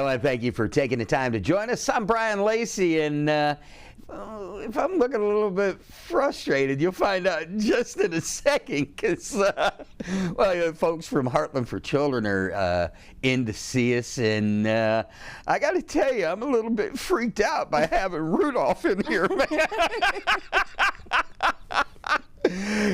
want to thank you for taking the time to join us. I'm Brian Lacey, and if I'm looking a little bit frustrated, you'll find out just in a second, because folks from Heartland for Children are in to see us, and I got to tell you, I'm a little bit freaked out by having Rudolph in here, man.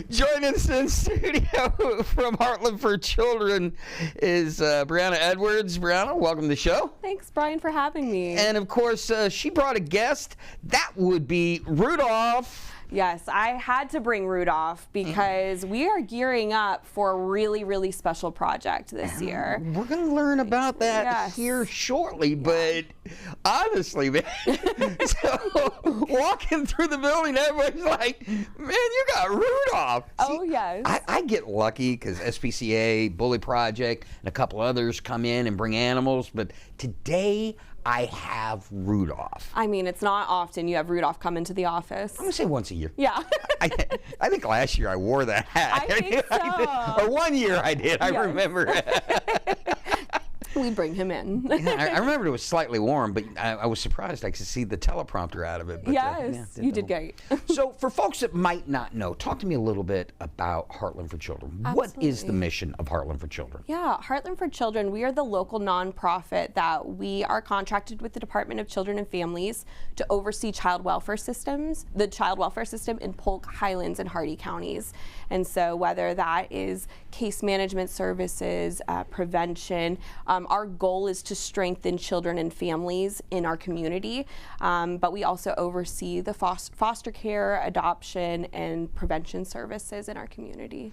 Joining us in studio from Heartland for Children is Briana Edwards. Briana, welcome to the show. Thanks, Brian, for having me. And of course, she brought a guest. That would be Rudolph. Yes, I had to bring Rudolph because we are gearing up for a really, really special project this year. We're going to learn about that here shortly, but honestly, man, so walking through the building, everybody's like, man, you got Rudolph. Oh, yes. I get lucky because SPCA, Bully Project, and a couple others come in and bring animals, but today I have Rudolph. I mean, it's not often you have Rudolph come into the office. I'm going to say once a year. Yeah. I think last year I wore that hat. I think so. Or one year I did, I remember. We bring him in. I remember it was slightly warm, but I was surprised I could see the teleprompter out of it. But, yes, you did great. So for folks that might not know, talk to me a little bit about Heartland for Children. Absolutely. What is the mission of Heartland for Children? Yeah, Heartland for Children, we are the local nonprofit that we are contracted with the Department of Children and Families to oversee child welfare systems, the child welfare system in Polk, Highlands, and Hardy counties. And so whether that is case management services, prevention, our goal is to strengthen children and families in our community, but we also oversee the foster care, adoption, and prevention services in our community.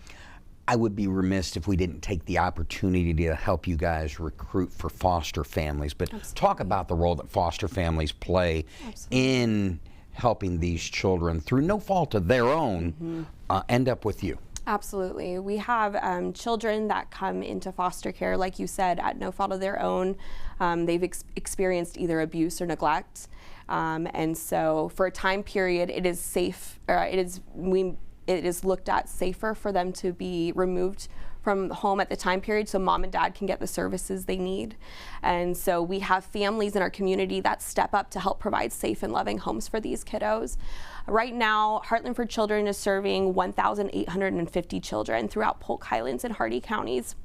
I would be remiss if we didn't take the opportunity to help you guys recruit for foster families, but talk about the role that foster families play in helping these children, through no fault of their own, end up with you. Absolutely. We have children that come into foster care, like you said, at no fault of their own. They've experienced either abuse or neglect. And so for a time period, it is safe, it is looked at safer for them to be removed from home at the time period so mom and dad can get the services they need. And so we have families in our community that step up to help provide safe and loving homes for these kiddos. Right now, Heartland for Children is serving 1,850 children throughout Polk, Highlands, and Hardy counties.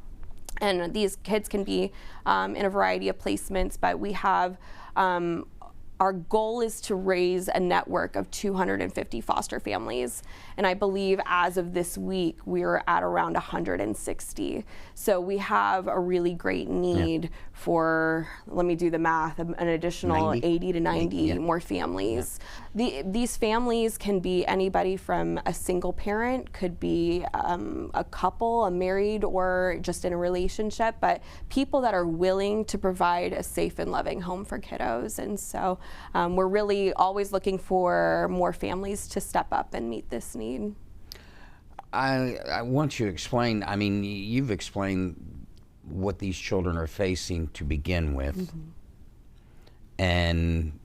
And these kids can be in a variety of placements, but we have our goal is to raise a network of 250 foster families. And I believe as of this week, we're at around 160. So we have a really great need for, let me do the math, an additional 80 to 90 more families. These families can be anybody from a single parent, could be a couple, a married, or just in a relationship, but people that are willing to provide a safe and loving home for kiddos. And so we're really always looking for more families to step up and meet this need. I want you to explain, I mean, you've explained what these children are facing to begin with, and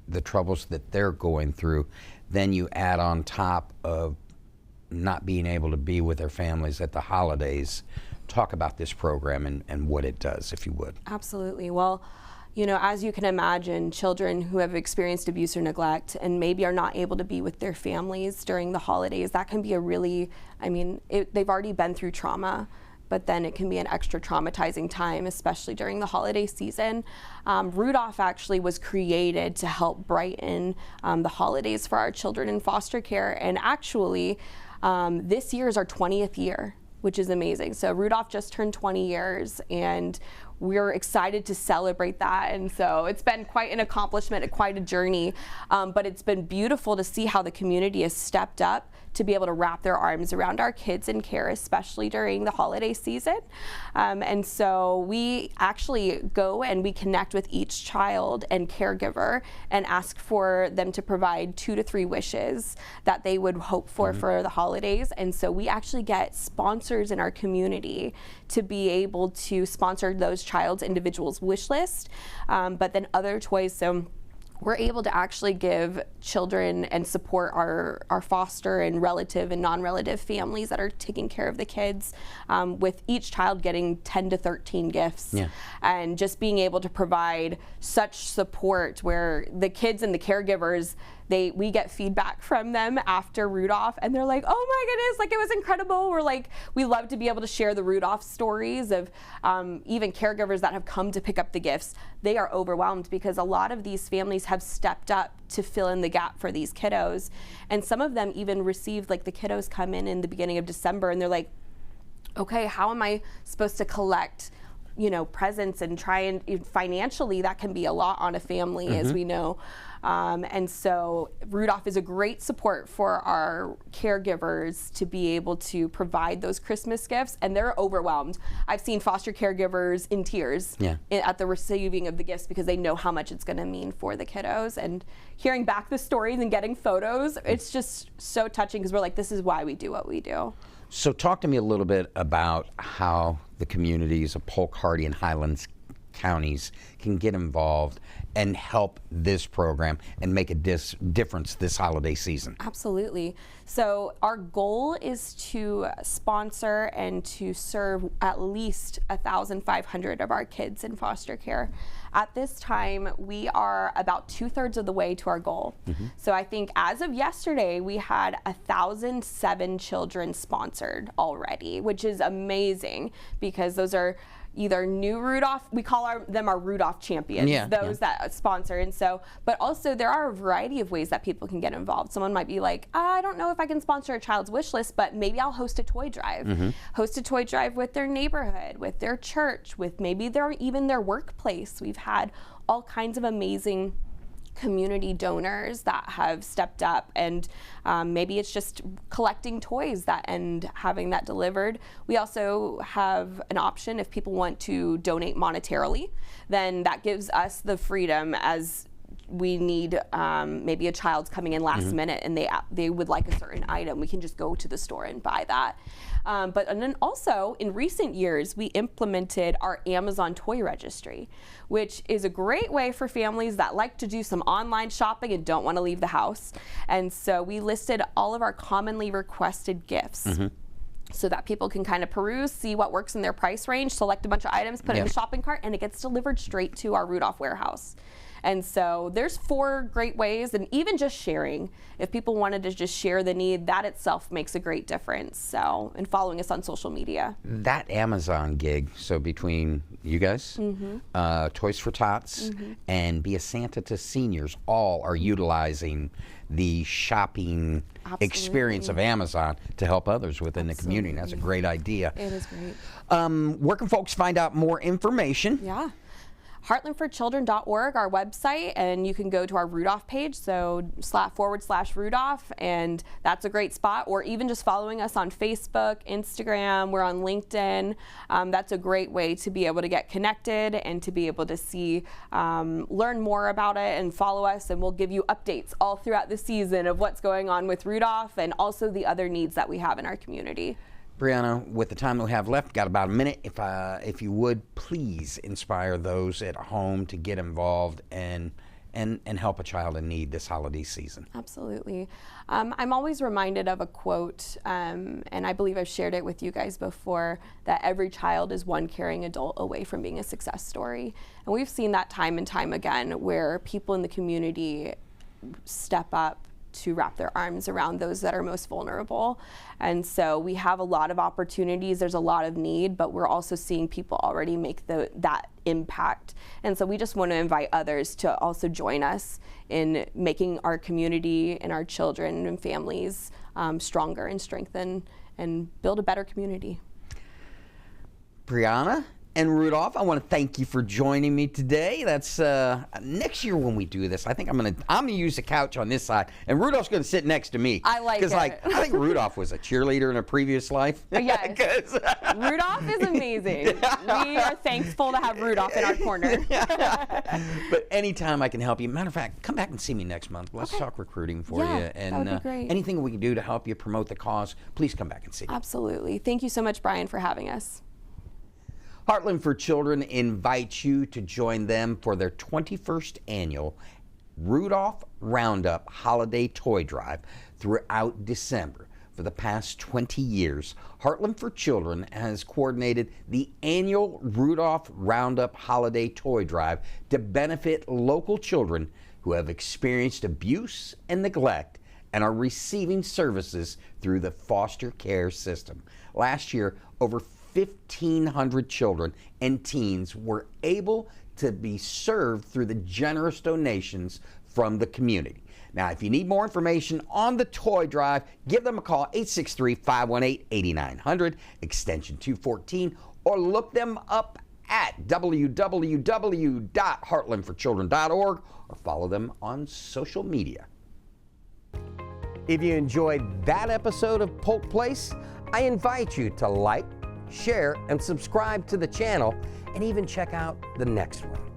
the troubles that they're going through. Then you add on top of not being able to be with their families at the holidays. Talk about this program and what it does, if you would. Absolutely. Well, you know, as you can imagine, children who have experienced abuse or neglect and maybe are not able to be with their families during the holidays, that can be a really, I mean, they've already been through trauma, but then it can be an extra traumatizing time, especially during the holiday season. Rudolph actually was created to help brighten the holidays for our children in foster care, and actually this year is our 20th year, which is amazing. So Rudolph just turned 20 years, and we're excited to celebrate that. And so it's been quite an accomplishment, quite a journey, but it's been beautiful to see how the community has stepped up to be able to wrap their arms around our kids in care, especially during the holiday season. And so we actually go and we connect with each child and caregiver and ask for them to provide 2 to 3 wishes that they would hope for the holidays. And so we actually get sponsors in our community to be able to sponsor those child's individual's wish list, but then other toys. So we're able to actually give children and support our foster and relative and non-relative families that are taking care of the kids, with each child getting 10 to 13 gifts. Yeah. And just being able to provide such support where the kids and the caregivers, we get feedback from them after Rudolph, and they're like, oh my goodness, like it was incredible. We're like, we love to be able to share the Rudolph stories of even caregivers that have come to pick up the gifts. They are overwhelmed because a lot of these families have stepped up to fill in the gap for these kiddos. And some of them even received, like the kiddos come in the beginning of December and they're like, okay, how am I supposed to collect, you know, presents and try and financially that can be a lot on a family, as we know. And so Rudolph is a great support for our caregivers to be able to provide those Christmas gifts, and they're overwhelmed. I've seen foster caregivers in tears at the receiving of the gifts because they know how much it's going to mean for the kiddos. And hearing back the stories and getting photos, it's just so touching because we're like, this is why we do what we do. So talk to me a little bit about how the communities of Polk, Hardy, and Highlands counties can get involved and help this program and make a difference this holiday season. Absolutely. So our goal is to sponsor and to serve at least 1,500 of our kids in foster care. At this time, we are about 2/3 of the way to our goal. So I think as of yesterday, we had 1,007 children sponsored already, which is amazing because those are either new Rudolph, we call them our Rudolph champions, those that sponsor. And so, but also there are a variety of ways that people can get involved. Someone might be like, I don't know if I can sponsor a child's wish list, but maybe I'll host a toy drive. Host a toy drive with their neighborhood, with their church, with maybe even their workplace. We've had all kinds of amazing community donors that have stepped up, and maybe it's just collecting toys and having that delivered. We also have an option if people want to donate monetarily, then that gives us the freedom as we need maybe a child's coming in last minute and they would like a certain item. We can just go to the store and buy that. And then also in recent years, we implemented our Amazon toy registry, which is a great way for families that like to do some online shopping and don't want to leave the house. And so we listed all of our commonly requested gifts. So that people can kind of peruse, see what works in their price range, select a bunch of items, put it in the shopping cart, and it gets delivered straight to our Rudolph warehouse. And so there's 4 great ways, and even just sharing. If people wanted to just share the need, that itself makes a great difference. So, and following us on social media. That Amazon gig, so between you guys, Toys for Tots, and Be a Santa to Seniors, all are utilizing the shopping experience of Amazon to help others within the community. That's a great idea. It is great. Where can folks find out more information? Yeah. heartlandforchildren.org, our website, and you can go to our Rudolph page, so /Rudolph, and that's a great spot, or even just following us on Facebook, Instagram, we're on LinkedIn. That's a great way to be able to get connected and to be able to see, learn more about it and follow us, and we'll give you updates all throughout the season of what's going on with Rudolph and also the other needs that we have in our community. Briana, with the time that we have left, got about a minute. If you would, please inspire those at home to get involved and help a child in need this holiday season. Absolutely. I'm always reminded of a quote, and I believe I've shared it with you guys before, that every child is one caring adult away from being a success story. And we've seen that time and time again where people in the community step up to wrap their arms around those that are most vulnerable. And so we have a lot of opportunities, there's a lot of need, but we're also seeing people already make that impact. And so we just want to invite others to also join us in making our community and our children and families stronger and strengthen and build a better community. Briana and Rudolph, I want to thank you for joining me today. That's next year when we do this, I think I'm gonna use the couch on this side, and Rudolph's gonna sit next to me. I like it. Because I think Rudolph was a cheerleader in a previous life. Yes. Rudolph is amazing. We are thankful to have Rudolph in our corner. But anytime I can help you, matter of fact, come back and see me next month. Let's talk recruiting for you, and that would be great. Anything we can do to help you promote the cause, please come back and see me. Absolutely. Thank you so much, Brian, for having us. Heartland for Children invites you to join them for their 21st annual Rudolph Roundup Holiday Toy Drive throughout December. For the past 20 years, Heartland for Children has coordinated the annual Rudolph Roundup Holiday Toy Drive to benefit local children who have experienced abuse and neglect and are receiving services through the foster care system. Last year, over 1,500 children and teens were able to be served through the generous donations from the community. Now, if you need more information on the toy drive, give them a call, 863-518-8900, extension 214, or look them up at www.heartlandforchildren.org or follow them on social media. If you enjoyed that episode of Polk Place, I invite you to like, share, and subscribe to the channel, and even check out the next one.